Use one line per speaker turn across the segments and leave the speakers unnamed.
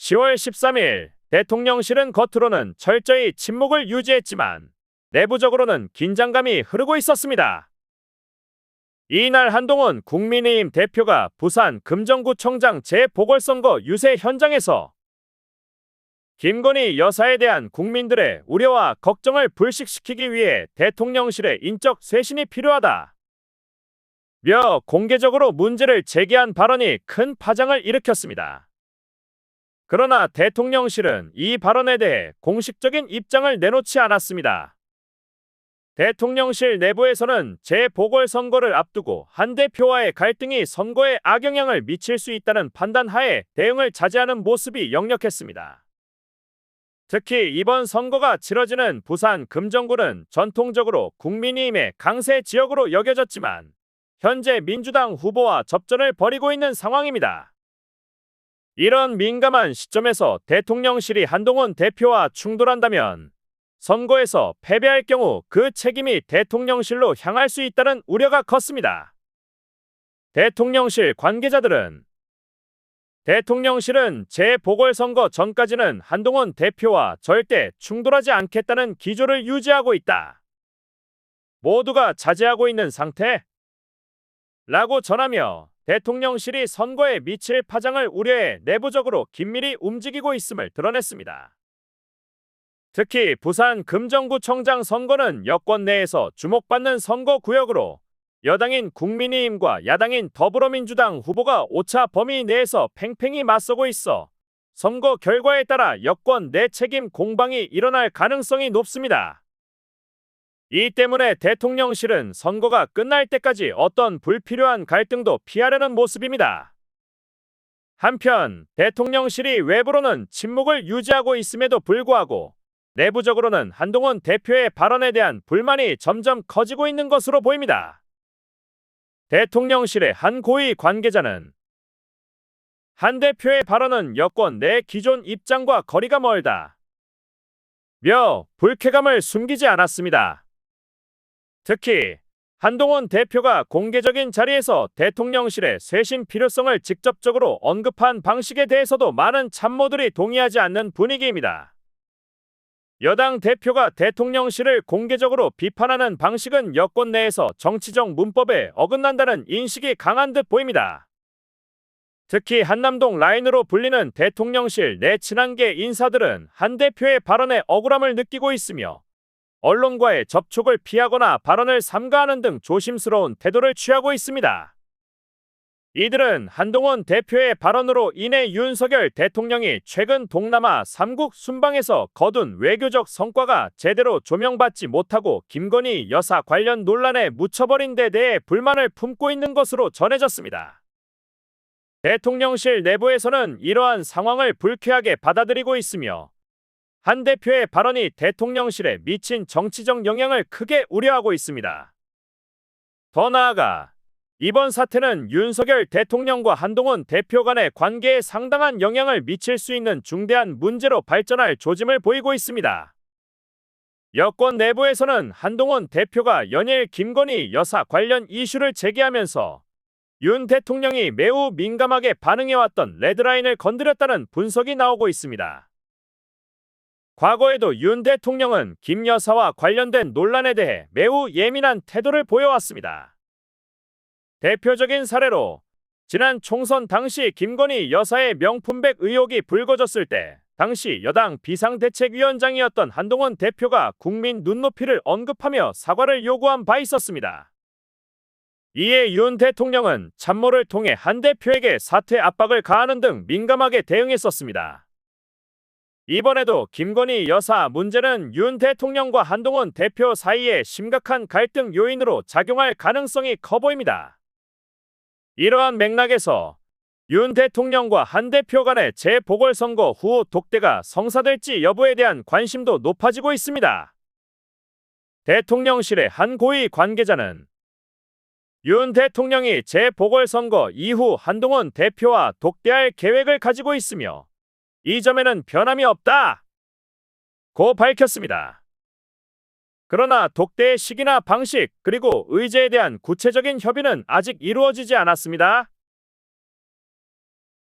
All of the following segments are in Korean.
10월 13일 대통령실은 겉으로는 철저히 침묵을 유지했지만 내부적으로는 긴장감이 흐르고 있었습니다. 이날 한동훈 국민의힘 대표가 부산 금정구청장 재보궐선거 유세 현장에서 김건희 여사에 대한 국민들의 우려와 걱정을 불식시키기 위해 대통령실의 인적 쇄신이 필요하다 며 공개적으로 문제를 제기한 발언이 큰 파장을 일으켰습니다. 그러나 대통령실은 이 발언에 대해 공식적인 입장을 내놓지 않았습니다. 대통령실 내부에서는 재보궐선거를 앞두고 한 대표와의 갈등이 선거에 악영향을 미칠 수 있다는 판단하에 대응을 자제하는 모습이 역력했습니다. 특히 이번 선거가 치러지는 부산 금정구는 전통적으로 국민의힘의 강세 지역으로 여겨졌지만 현재 민주당 후보와 접전을 벌이고 있는 상황입니다. 이런 민감한 시점에서 대통령실이 한동훈 대표와 충돌한다면 선거에서 패배할 경우 그 책임이 대통령실로 향할 수 있다는 우려가 컸습니다. 대통령실 관계자들은 대통령실은 재보궐선거 전까지는 한동훈 대표와 절대 충돌하지 않겠다는 기조를 유지하고 있다. 모두가 자제하고 있는 상태? 라고 전하며 대통령실이 선거에 미칠 파장을 우려해 내부적으로 긴밀히 움직이고 있음을 드러냈습니다. 특히 부산 금정구청장 선거는 여권 내에서 주목받는 선거구역으로 여당인 국민의힘과 야당인 더불어민주당 후보가 오차 범위 내에서 팽팽히 맞서고 있어 선거 결과에 따라 여권 내 책임 공방이 일어날 가능성이 높습니다. 이 때문에 대통령실은 선거가 끝날 때까지 어떤 불필요한 갈등도 피하려는 모습입니다. 한편 대통령실이 외부로는 침묵을 유지하고 있음에도 불구하고 내부적으로는 한동훈 대표의 발언에 대한 불만이 점점 커지고 있는 것으로 보입니다. 대통령실의 한 고위 관계자는 한 대표의 발언은 여권 내 기존 입장과 거리가 멀다 며 불쾌감을 숨기지 않았습니다. 특히 한동훈 대표가 공개적인 자리에서 대통령실의 쇄신 필요성을 직접적으로 언급한 방식에 대해서도 많은 참모들이 동의하지 않는 분위기입니다. 여당 대표가 대통령실을 공개적으로 비판하는 방식은 여권 내에서 정치적 문법에 어긋난다는 인식이 강한 듯 보입니다. 특히 한남동 라인으로 불리는 대통령실 내 친한계 인사들은 한 대표의 발언에 억울함을 느끼고 있으며 언론과의 접촉을 피하거나 발언을 삼가하는 등 조심스러운 태도를 취하고 있습니다. 이들은 한동훈 대표의 발언으로 인해 윤석열 대통령이 최근 동남아 3국 순방에서 거둔 외교적 성과가 제대로 조명받지 못하고 김건희 여사 관련 논란에 묻혀버린 데 대해 불만을 품고 있는 것으로 전해졌습니다. 대통령실 내부에서는 이러한 상황을 불쾌하게 받아들이고 있으며 한 대표의 발언이 대통령실에 미친 정치적 영향을 크게 우려하고 있습니다. 더 나아가 이번 사태는 윤석열 대통령과 한동훈 대표 간의 관계에 상당한 영향을 미칠 수 있는 중대한 문제로 발전할 조짐을 보이고 있습니다. 여권 내부에서는 한동훈 대표가 연일 김건희 여사 관련 이슈를 제기하면서 윤 대통령이 매우 민감하게 반응해왔던 레드라인을 건드렸다는 분석이 나오고 있습니다. 과거에도 윤 대통령은 김 여사와 관련된 논란에 대해 매우 예민한 태도를 보여왔습니다. 대표적인 사례로 지난 총선 당시 김건희 여사의 명품백 의혹이 불거졌을 때 당시 여당 비상대책위원장이었던 한동훈 대표가 국민 눈높이를 언급하며 사과를 요구한 바 있었습니다. 이에 윤 대통령은 참모를 통해 한 대표에게 사퇴 압박을 가하는 등 민감하게 대응했었습니다. 이번에도 김건희 여사 문제는 윤 대통령과 한동훈 대표 사이에 심각한 갈등 요인으로 작용할 가능성이 커 보입니다. 이러한 맥락에서 윤 대통령과 한 대표 간의 재보궐선거 후 독대가 성사될지 여부에 대한 관심도 높아지고 있습니다. 대통령실의 한 고위 관계자는 윤 대통령이 재보궐선거 이후 한동훈 대표와 독대할 계획을 가지고 있으며 이 점에는 변함이 없다 고 밝혔습니다. 그러나 독대의 시기나 방식 그리고 의제에 대한 구체적인 협의는 아직 이루어지지 않았습니다.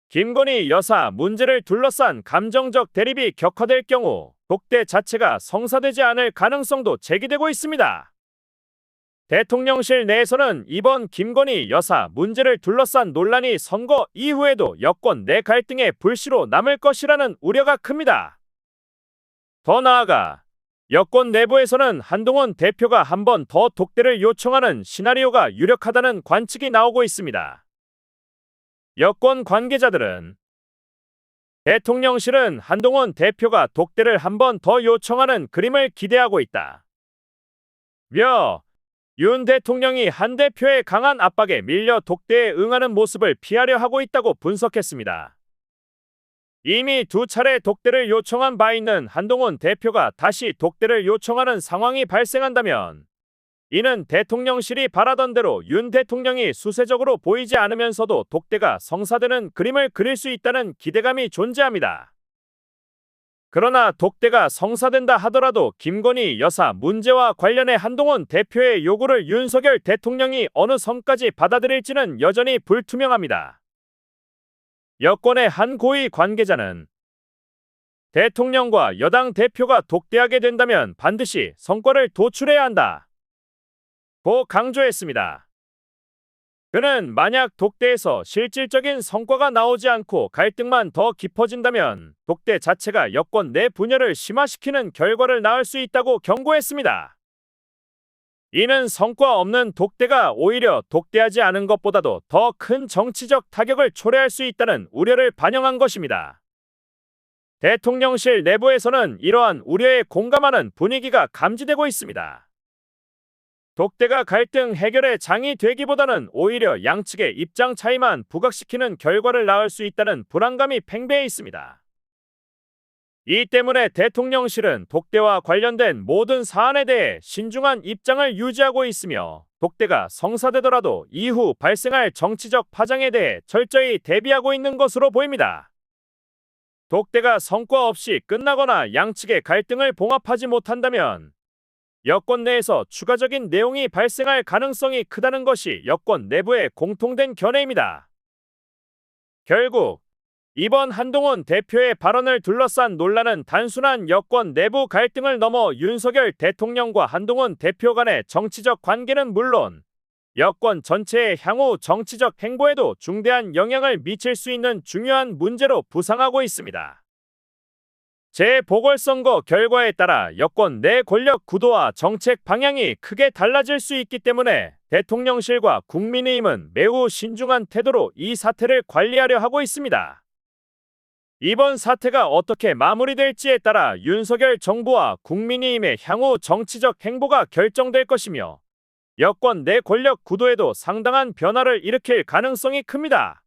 김건희 여사 문제를 둘러싼 감정적 대립이 격화될 경우 독대 자체가 성사되지 않을 가능성도 제기되고 있습니다. 대통령실 내에서는 이번 김건희 여사 문제를 둘러싼 논란이 선거 이후에도 여권 내 갈등의 불씨로 남을 것이라는 우려가 큽니다. 더 나아가 여권 내부에서는 한동훈 대표가 한 번 더 독대를 요청하는 시나리오가 유력하다는 관측이 나오고 있습니다. 여권 관계자들은 대통령실은 한동훈 대표가 독대를 한 번 더 요청하는 그림을 기대하고 있다. 윤 대통령이 한 대표의 강한 압박에 밀려 독대에 응하는 모습을 피하려 하고 있다고 분석했습니다. 이미 두 차례 독대를 요청한 바 있는 한동훈 대표가 다시 독대를 요청하는 상황이 발생한다면 이는 대통령실이 바라던 대로 윤 대통령이 수세적으로 보이지 않으면서도 독대가 성사되는 그림을 그릴 수 있다는 기대감이 존재합니다. 그러나 독대가 성사된다 하더라도 김건희 여사 문제와 관련해 한동훈 대표의 요구를 윤석열 대통령이 어느 선까지 받아들일지는 여전히 불투명합니다. 여권의 한 고위 관계자는 대통령과 여당 대표가 독대하게 된다면 반드시 성과를 도출해야 한다 고 강조했습니다. 그는 만약 독대에서 실질적인 성과가 나오지 않고 갈등만 더 깊어진다면 독대 자체가 여권 내 분열을 심화시키는 결과를 낳을 수 있다고 경고했습니다. 이는 성과 없는 독대가 오히려 독대하지 않은 것보다도 더 큰 정치적 타격을 초래할 수 있다는 우려를 반영한 것입니다. 대통령실 내부에서는 이러한 우려에 공감하는 분위기가 감지되고 있습니다. 독대가 갈등 해결의 장이 되기보다는 오히려 양측의 입장 차이만 부각시키는 결과를 낳을 수 있다는 불안감이 팽배해 있습니다. 이 때문에 대통령실은 독대와 관련된 모든 사안에 대해 신중한 입장을 유지하고 있으며 독대가 성사되더라도 이후 발생할 정치적 파장에 대해 철저히 대비하고 있는 것으로 보입니다. 독대가 성과 없이 끝나거나 양측의 갈등을 봉합하지 못한다면 여권 내에서 추가적인 내용이 발생할 가능성이 크다는 것이 여권 내부의 공통된 견해입니다. 결국 이번 한동훈 대표의 발언을 둘러싼 논란은 단순한 여권 내부 갈등을 넘어 윤석열 대통령과 한동훈 대표 간의 정치적 관계는 물론 여권 전체의 향후 정치적 행보에도 중대한 영향을 미칠 수 있는 중요한 문제로 부상하고 있습니다. 재보궐선거 결과에 따라 여권 내 권력 구도와 정책 방향이 크게 달라질 수 있기 때문에 대통령실과 국민의힘은 매우 신중한 태도로 이 사태를 관리하려 하고 있습니다. 이번 사태가 어떻게 마무리될지에 따라 윤석열 정부와 국민의힘의 향후 정치적 행보가 결정될 것이며 여권 내 권력 구도에도 상당한 변화를 일으킬 가능성이 큽니다.